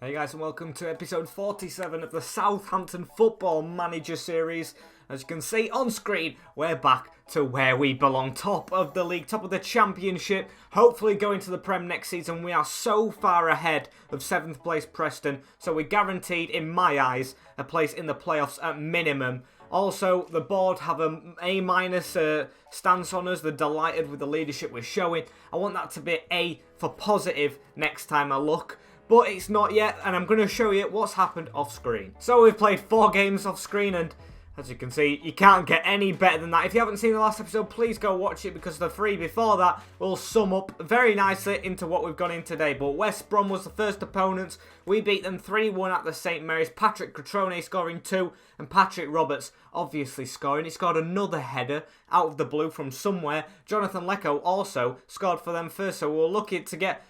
Hey guys, and welcome to episode 47 of the Southampton Football Manager series. As you can see on screen, we're back to where we belong, top of the league, top of the championship, hopefully going to the Prem next season. We are so far ahead of 7th place Preston, so we're guaranteed, in my eyes, a place in the playoffs at minimum. Also, the board have an A- stance on us. They're delighted with the leadership we're showing. I want that to be A for positive next time I look. But it's not yet, and I'm going to show you what's happened off screen. So we've played 4 games off screen, and as you can see, you can't get any better than that. If you haven't seen the last episode, please go watch it, because the 3 before that will sum up very nicely into what we've gone in today. But West Brom was the first opponents. We beat them 3-1 at the St Mary's. Patrick Cutrone scoring 2, and Patrick Roberts obviously scoring. He scored another header out of the blue from somewhere. Jonathan Lecco also scored for them first, so we're lucky to get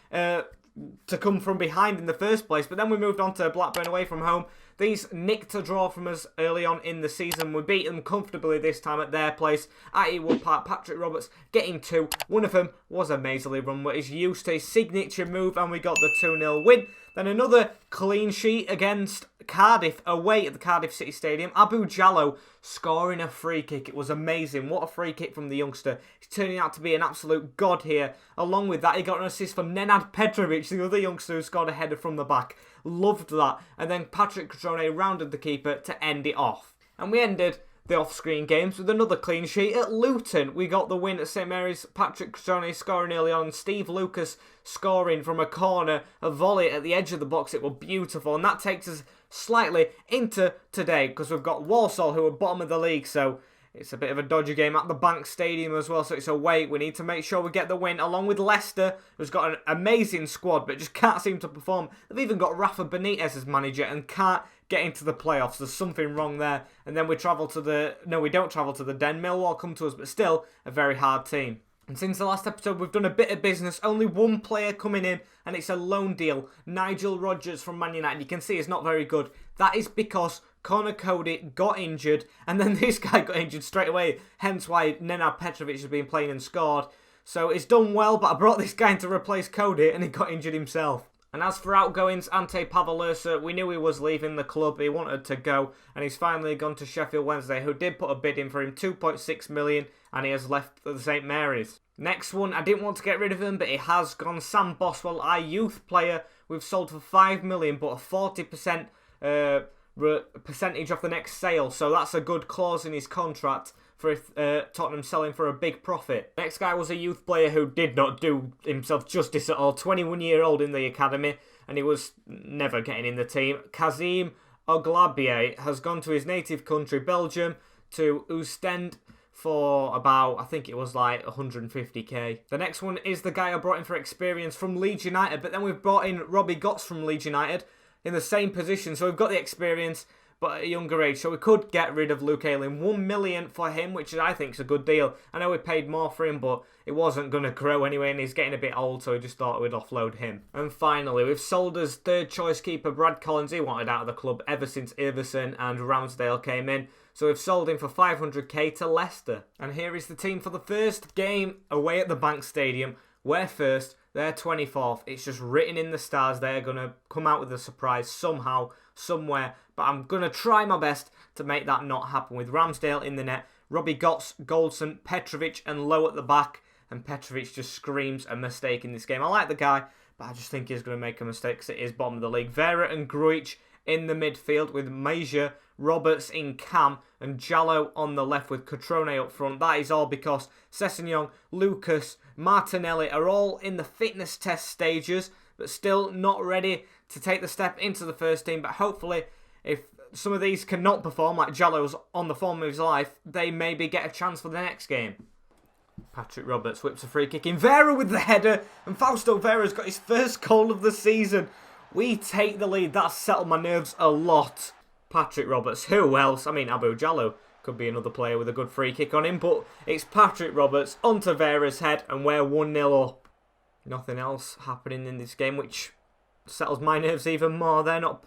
to come from behind in the first place. But then we moved on to Blackburn away from home. These nicked a draw from us early on in the season. We beat them comfortably this time at their place at Ewood Park. Patrick Roberts getting 2. One of them was a amazingly run, but he's used to his signature move, and we got the 2-0 win. Then another clean sheet against Cardiff away at the Cardiff City Stadium. Abu Jallow scoring a free kick. It was amazing. What a free kick from the youngster. He's turning out to be an absolute god here. Along with that, he got an assist from Nenad Petrovic, the other youngster who scored a header from the back. Loved that. And then Patrick Cutrone rounded the keeper to end it off. And we ended the off-screen games with another clean sheet at Luton. We got the win at St Mary's. Patrick Cutrone scoring early on. Steve Lucas scoring from a corner, a volley at the edge of the box. It was beautiful. And that takes us slightly into today, because we've got Walsall, who are bottom of the league, so it's a bit of a dodgy game at the Bank Stadium as well, so it's away. We need to make sure we get the win, along with Leicester, who's got an amazing squad but just can't seem to perform. They've even got Rafa Benitez as manager and can't get into the playoffs. There's something wrong there. And then we travel to the... No, we don't travel to the Den. Millwall come to us, but still a very hard team. And since the last episode, we've done a bit of business. Only one player coming in, and it's a loan deal. Nigel Rodgers from Man United. You can see it's not very good. That is because Connor Cody got injured, and then this guy got injured straight away. Hence why Nenad Petrovic has been playing and scored. So it's done well, but I brought this guy in to replace Cody, and he got injured himself. And as for outgoings, Ante Pavlirsa, we knew he was leaving the club. He wanted to go, and he's finally gone to Sheffield Wednesday, who did put a bid in for him, 2.6 million, and he has left the St Mary's. Next one, I didn't want to get rid of him, but he has gone. Sam Boswell, our youth player, we've sold for 5 million, but a 40% percentage off the next sale, so that's a good clause in his contract for if Tottenham selling for a big profit. Next guy was a youth player who did not do himself justice at all. 21-year-old in the academy, and he was never getting in the team. Kazim Oglabier has gone to his native country, Belgium, to Oostende for about, I think it was like 150k. The next one is the guy I brought in for experience from Leeds United, but then we've brought in Robbie Gotts from Leeds United in the same position, so we've got the experience but at a younger age, so we could get rid of Luke Ayling. 1 million for him, which I think is a good deal. I know we paid more for him, but it wasn't going to grow anyway, and he's getting a bit old, so we just thought we'd offload him. And finally, we've sold us third choice keeper Brad Collins. He wanted out of the club ever since Iverson and Ramsdale came in, so we've sold him for 500k to Leicester. And here is the team for the first game away at the Bank Stadium. We're first, they're 24th. It's just written in the stars they're going to come out with a surprise somehow, somewhere. But I'm going to try my best to make that not happen, with Ramsdale in the net, Robbie Gotts, Goldson, Petrovic and Lowe at the back. And Petrovic just screams a mistake in this game. I like the guy, but I just think he's going to make a mistake because it is bottom of the league. Vera and Grujic in the midfield with Major, Roberts in cam, and Jallow on the left with Cutrone up front. That is all because Sessegnon, Lucas, Martinelli are all in the fitness test stages, but still not ready to take the step into the first team. But hopefully, if some of these cannot perform, like Jallow's on the form of his life, they maybe get a chance for the next game. Patrick Roberts whips a free kick in. Vera with the header, and Fausto Vera's got his first goal of the season. We take the lead. That's settled my nerves a lot. Patrick Roberts, who else? I mean, Abu Jallow could be another player with a good free kick on him, but it's Patrick Roberts onto Vera's head, and we're 1-0 up. Nothing else happening in this game, which settles my nerves even more. They're not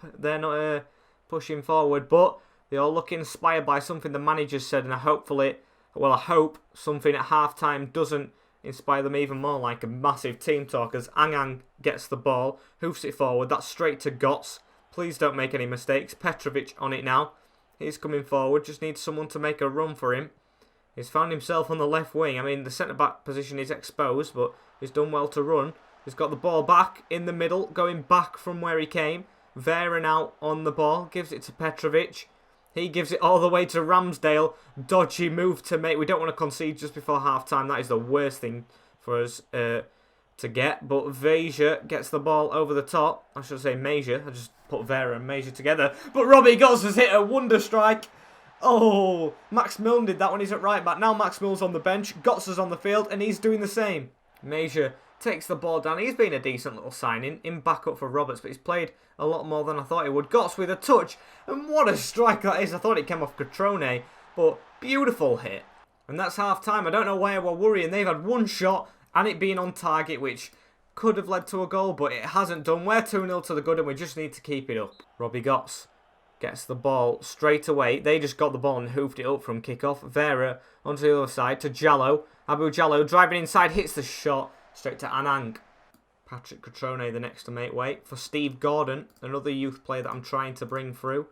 pushing forward, but they all look inspired by something the manager said, and I hope something at half-time doesn't inspire them even more like a massive team talk as Angang gets the ball, hoofs it forward. That's straight to Götze. Please don't make any mistakes. Petrovic on it now. He's coming forward. Just needs someone to make a run for him. He's found himself on the left wing. I mean, the centre-back position is exposed, but he's done well to run. He's got the ball back in the middle, going back from where he came. Vera now on the ball. Gives it to Petrovic. He gives it all the way to Ramsdale. Dodgy move to make. We don't want to concede just before half-time. That is the worst thing for us to get. But Veja gets the ball over the top. I should say Major. I just put Vera and Major together. But Robbie Götze has hit a wonder strike. Oh, Max Milne did that when he's at right back. Now Max Milne's on the bench. Götze is on the field and he's doing the same. Major takes the ball down. He's been a decent little signing in backup for Roberts, but he's played a lot more than I thought he would. Götze with a touch, and what a strike that is. I thought it came off Cutrone, but beautiful hit. And that's half time. I don't know why we're worrying. They've had one shot and it being on target, which could have led to a goal, but it hasn't done. We're 2-0 to the good and we just need to keep it up. Robbie Götze gets the ball straight away. They just got the ball and hoofed it up from kick-off. Vera onto the other side to Jallo. Abu Jallo driving inside, hits the shot straight to Anang. Patrick Cutrone the next to make way for Steve Gordon, another youth player that I'm trying to bring through.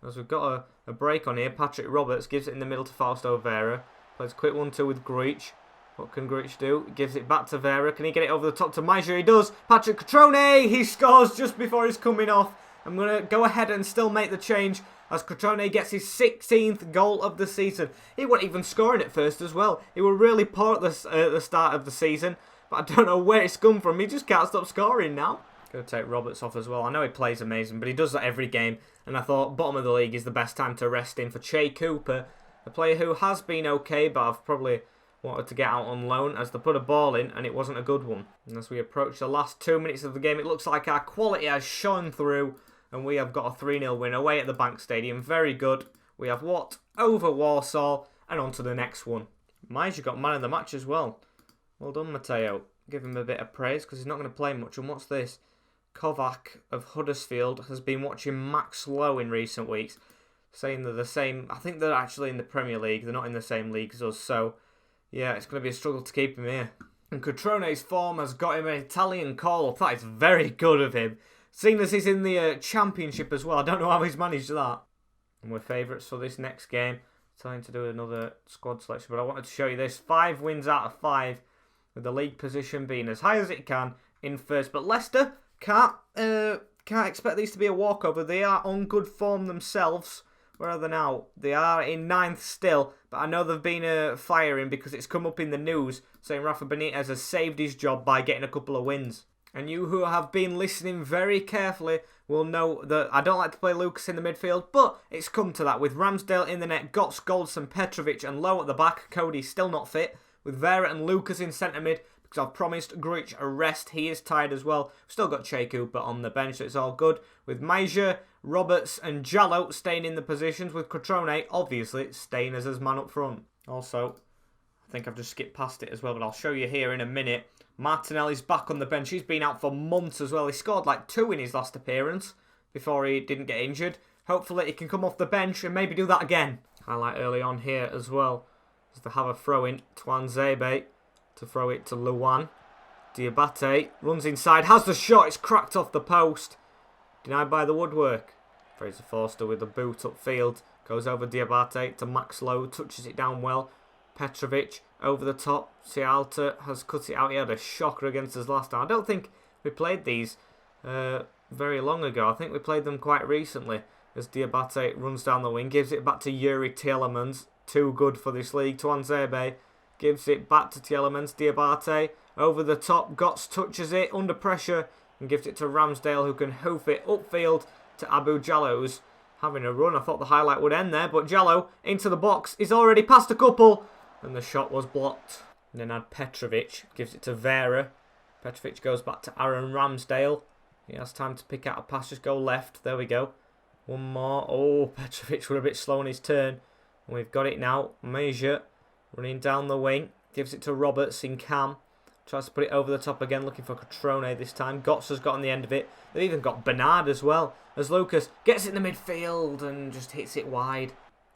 As we've got a break on here, Patrick Roberts gives it in the middle to Fausto Vera. Plays a quick 1-2 with Grujic. What can Grujic do? Gives it back to Vera. Can he get it over the top to Major? He does. Patrick Cutrone! He scores just before he's coming off. I'm going to go ahead and still make the change as Cutrone gets his 16th goal of the season. He wasn't even scoring at first as well. He was really poor at the start of the season. But I don't know where it's come from. He just can't stop scoring now. Going to take Roberts off as well. I know he plays amazing, but he does that every game. And I thought bottom of the league is the best time to rest him for Che Cooper. A player who has been okay, but I've probably wanted to get out on loan as they put a ball in and it wasn't a good one. And as we approach the last 2 minutes of the game, it looks like our quality has shone through. And we have got a 3-0 win away at the Bank Stadium. Very good. We have Watt over Warsaw and on to the next one. Major got man of the match as well. Well done, Matteo. Give him a bit of praise because he's not going to play much. And what's this? Kovac of Huddersfield has been watching Max Lowe in recent weeks, saying they're the same. I think they're actually in the Premier League. They're not in the same league as us. So, yeah, it's going to be a struggle to keep him here. And Cutrone's form has got him an Italian call-up. That is very good of him. Seeing as he's in the Championship as well. I don't know how he's managed that. And we're favourites for this next game. Trying to do another squad selection. But I wanted to show you this. 5 wins out of 5. With the league position being as high as it can in first. But Leicester can't expect these to be a walkover. They are on good form themselves. Where are they now? They are in 9th still. But I know they've been firing because it's come up in the news saying Rafa Benitez has saved his job by getting a couple of wins. And you who have been listening very carefully will know that I don't like to play Lucas in the midfield, but it's come to that with Ramsdale in the net, Götze, Goldson, Petrovic and Lowe at the back. Cody's still not fit. With Vera and Lucas in centre mid, because I've promised Grujic a rest. He is tired as well. We've still got Che Cooper on the bench, so it's all good. With Major, Roberts and Jallo staying in the positions, with Cutrone obviously staying as his man up front. Also, I think I've just skipped past it as well, but I'll show you here in a minute. Martinelli's back on the bench. He's been out for months as well. He scored like 2 in his last appearance before he didn't get injured. Hopefully he can come off the bench and maybe do that again. Highlight early on here as well is to have a throw in. Tuanzebe to throw it to Luan. Diabate runs inside, has the shot. It's cracked off the post. Denied by the woodwork. Fraser Forster with the boot upfield. Goes over Diabate to Max Lowe. Touches it down well. Petrovic over the top. Cialta has cut it out. He had a shocker against us last time. I don't think we played these very long ago. I think we played them quite recently. As Diabate runs down the wing. Gives it back to Yuri Tielemans. Too good for this league. Tuanzebe gives it back to Tielemans. Diabate over the top. Götze touches it under pressure. And gives it to Ramsdale who can hoof it upfield to Abu Jallo, who's having a run. I thought the highlight would end there. But Jallo into the box. He's already passed a couple. And the shot was blocked. And then had Petrovic. Gives it to Vera. Petrovic goes back to Aaron Ramsdale. He has time to pick out a pass. Just go left. There we go. One more. Oh, Petrovic was a bit slow on his turn. And we've got it now. Major running down the wing. Gives it to Roberts in cam. Tries to put it over the top again. Looking for Cutrone this time. Götze has got on the end of it. They've even got Bernard as well. As Lucas gets it in the midfield and just hits it wide.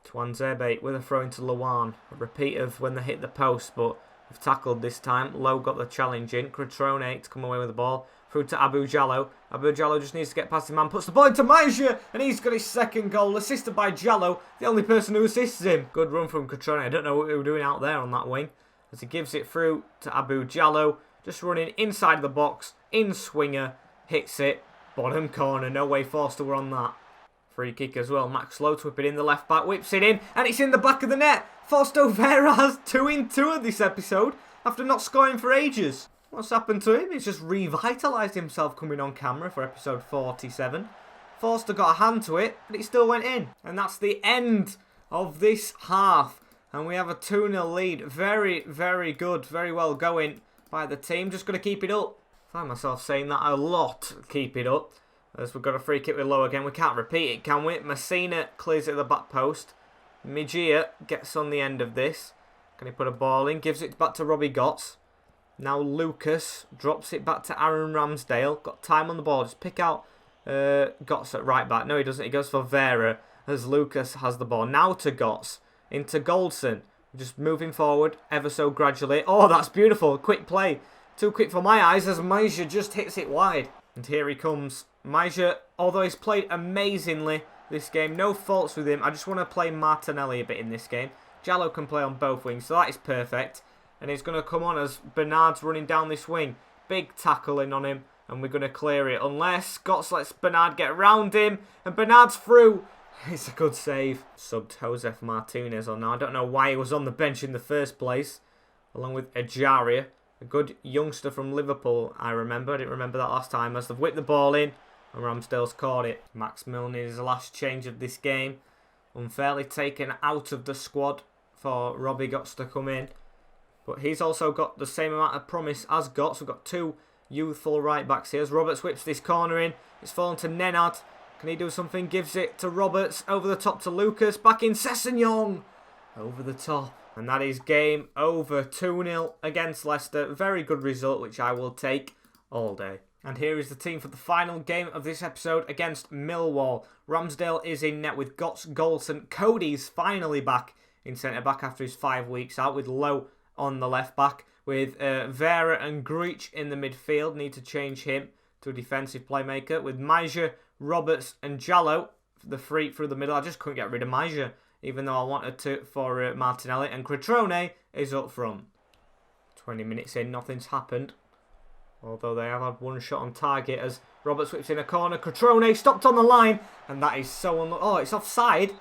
Tuanzebe with a throw into Luan. A repeat of when they hit the post, but We've tackled this time. Lowe got the challenge in. Crotone to come away with the ball. Through to Abu Jallo. Abu Jallo just needs to get past his man. Puts the ball into Maja. And he's got his second goal. Assisted by Jallo. The only person who assists him. Good run from Crotone. I don't know what they were doing out there on that wing. As he gives it through to Abu Jallo. Just running inside the box. In swinger. Hits it. Bottom corner. No way Forster were on that. Free kick as well. Max Lowe to whip it in. The left back whips it in. And it's in the back of the net. Forster Vera has 2 in 2 of this episode. After not scoring for ages. What's happened to him? He's just revitalised himself coming on camera for episode 47. Forster got a hand to it, but it still went in. And that's the end of this half. And we have a 2-0 lead. Very, very good. Very well going by the team. Just going to keep it up. I find myself saying that a lot. Keep it up. As we've got a free kick with Lowe again. We can't repeat it, can we? Messina clears it at the back post. Mejia gets on the end of this. Can he put a ball in? Gives it back to Robbie Gotts. Now Lucas drops it back to Aaron Ramsdale. Got time on the ball. Just pick out Gotts at right back. No, he doesn't. He goes for Vera as Lucas has the ball. Now to Gotts. Into Goldson. Just moving forward ever so gradually. Oh, that's beautiful. Quick play. Too quick for my eyes as Maja just hits it wide. And here he comes. Maja, although he's played amazingly this game. No faults with him. I just want to play Martinelli a bit in this game. Jallo can play on both wings, so that is perfect. And he's going to come on as Bernard's running down this wing. Big tackle in on him. And we're going to clear it. Unless Gotts lets Bernard get around him. And Bernard's through. It's a good save. Subbed Josef Martinez on now. I don't know why he was on the bench in the first place. Along with Ejaria. A good youngster from Liverpool, I remember. I didn't remember that last time. As they've whipped the ball in. And Ramsdale's caught it. Max Milner is the last change of this game. Unfairly taken out of the squad for Robbie Gotts to come in. But he's also got the same amount of promise as Gotts. We've got 2 youthful right backs here. As Roberts whips this corner in. It's fallen to Nenad. Can he do something? Gives it to Roberts. Over the top to Lucas. Back in Sessegnon. Over the top. And that is game over. 2-0 against Leicester. Very good result, which I will take all day. And here is the team for the final game of this episode against Millwall. Ramsdale is in net with Gotts, Goldson. Cody's finally back in centre-back after his 5 weeks out with Lowe on the left-back. With Vera and Gruitch in the midfield. Need to change him to a defensive playmaker. With Maja, Roberts and Jallo the free through the middle. I just couldn't get rid of Maja, even though I wanted to for Martinelli. And Crotone is up front. 20 minutes in, nothing's happened. Although they have had 1 shot on target as Roberts whips in a corner. Crotone stopped on the line. And that is so unlucky. Oh, it's offside.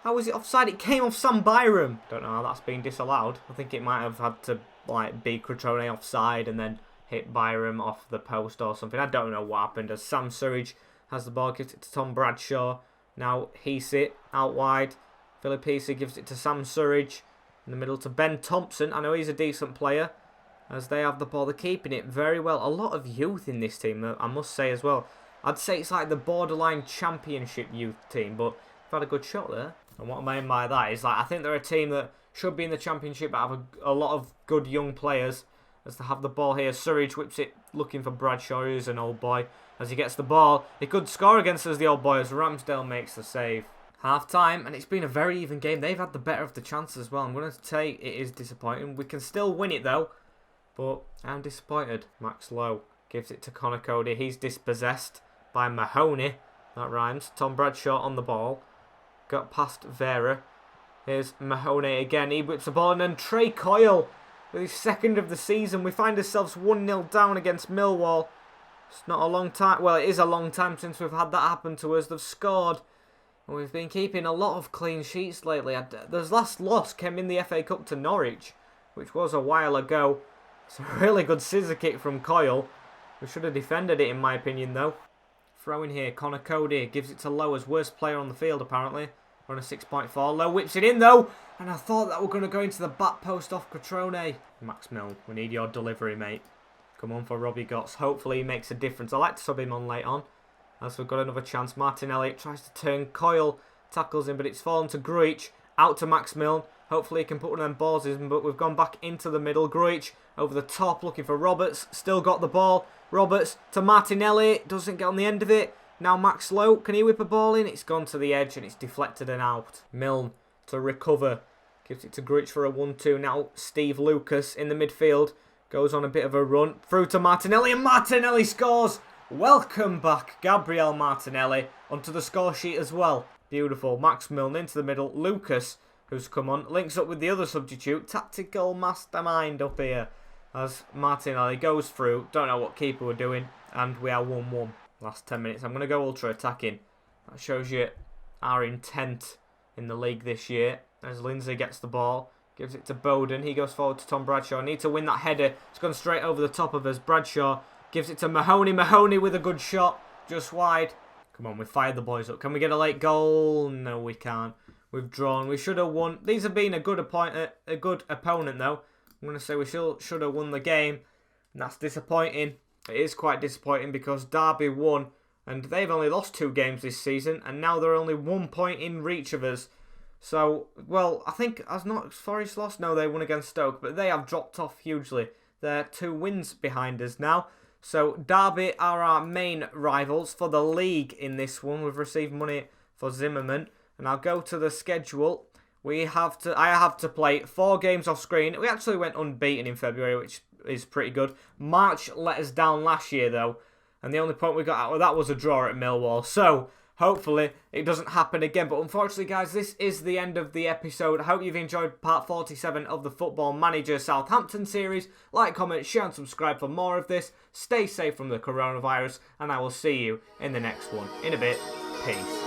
How is it offside? It came off Sam Byram. Don't know how that's been disallowed. I think it might have had to be Crotone offside and then hit Byram off the post or something. I don't know what happened as Sam Surridge has the ball. Gives it to Tom Bradshaw. Now Heasy out wide. Philip Heasy gives it to Sam Surridge. In the middle to Ben Thompson. I know he's a decent player. As they have the ball, they're keeping it very well. A lot of youth in this team, I must say as well. I'd say it's like the borderline championship youth team, but they've had a good shot there. And what I mean by that is, I think they're a team that should be in the championship, but have a lot of good young players. As they have the ball here, Surridge whips it, looking for Bradshaw, who's an old boy. As he gets the ball, he could score against us, the old boy, as Ramsdale makes the save. Half time, and it's been a very even game. They've had the better of the chances as well. I'm going to say it is disappointing. We can still win it though. But I'm disappointed. Max Lowe gives it to Connor Cody. He's dispossessed by Mahoney. That rhymes. Tom Bradshaw on the ball. Got past Vera. Here's Mahoney again. He whips the ball. And then Trey Coyle with his 2nd of the season. We find ourselves 1-0 down against Millwall. It's not a long time. Well, it is a long time since we've had that happen to us. They've scored. And we've been keeping a lot of clean sheets lately. This last loss came in the FA Cup to Norwich, which was a while ago. It's a really good scissor kick from Coyle. We should have defended it in my opinion though. Throw in here, Connor Cody gives it to Lowe as worst player on the field apparently. We're on a 6.4. Lowe whips it in though. And I thought that were going to go into the back post off Crotone. Max Milne, we need your delivery mate. Come on for Robbie Gotts. Hopefully he makes a difference. I like to sub him on late on. As we've got another chance. Martinelli tries to turn. Coyle tackles him but it's fallen to Gruitch. Out to Max Milne. Hopefully he can put one of them balls in, but we've gone back into the middle. Gruitch over the top looking for Roberts. Still got the ball. Roberts to Martinelli. Doesn't get on the end of it. Now Max Lowe. Can he whip a ball in? It's gone to the edge and it's deflected and out. Milne to recover. Gives it to Grich for a 1-2. Now Steve Lucas in the midfield. Goes on a bit of a run. Through to Martinelli, and Martinelli scores! Welcome back, Gabriel Martinelli, onto the score sheet as well. Beautiful. Max Milne into the middle. Lucas, who's come on, links up with the other substitute. Tactical mastermind up here. As Martinelli goes through. Don't know what keeper we're doing. And we are 1-1. Last 10 minutes. I'm going to go ultra attacking. That shows you our intent in the league this year. As Lindsay gets the ball. Gives it to Bowden. He goes forward to Tom Bradshaw. Need to win that header. It's gone straight over the top of us. Bradshaw gives it to Mahoney. Mahoney with a good shot. Just wide. Come on, we fired the boys up. Can we get a late goal? No, we can't. We've drawn. We should have won. These have been a good opponent, though. I'm going to say we should have won the game. And that's disappointing. It is quite disappointing because Derby won. And they've only lost 2 games this season. And now they're only 1 point in reach of us. So, well, I think, has not Forest lost? No, they won against Stoke. But they have dropped off hugely. They're 2 wins behind us now. So, Derby are our main rivals for the league in this one. We've received money for Zimmerman. And I'll go to the schedule. I have to play 4 games off screen. We actually went unbeaten in February, which is pretty good. March let us down last year, though. And the only point we got out of that was a draw at Millwall. So, hopefully, it doesn't happen again. But unfortunately, guys, this is the end of the episode. I hope you've enjoyed part 47 of the Football Manager Southampton series. Like, comment, share and subscribe for more of this. Stay safe from the coronavirus. And I will see you in the next one. In a bit. Peace.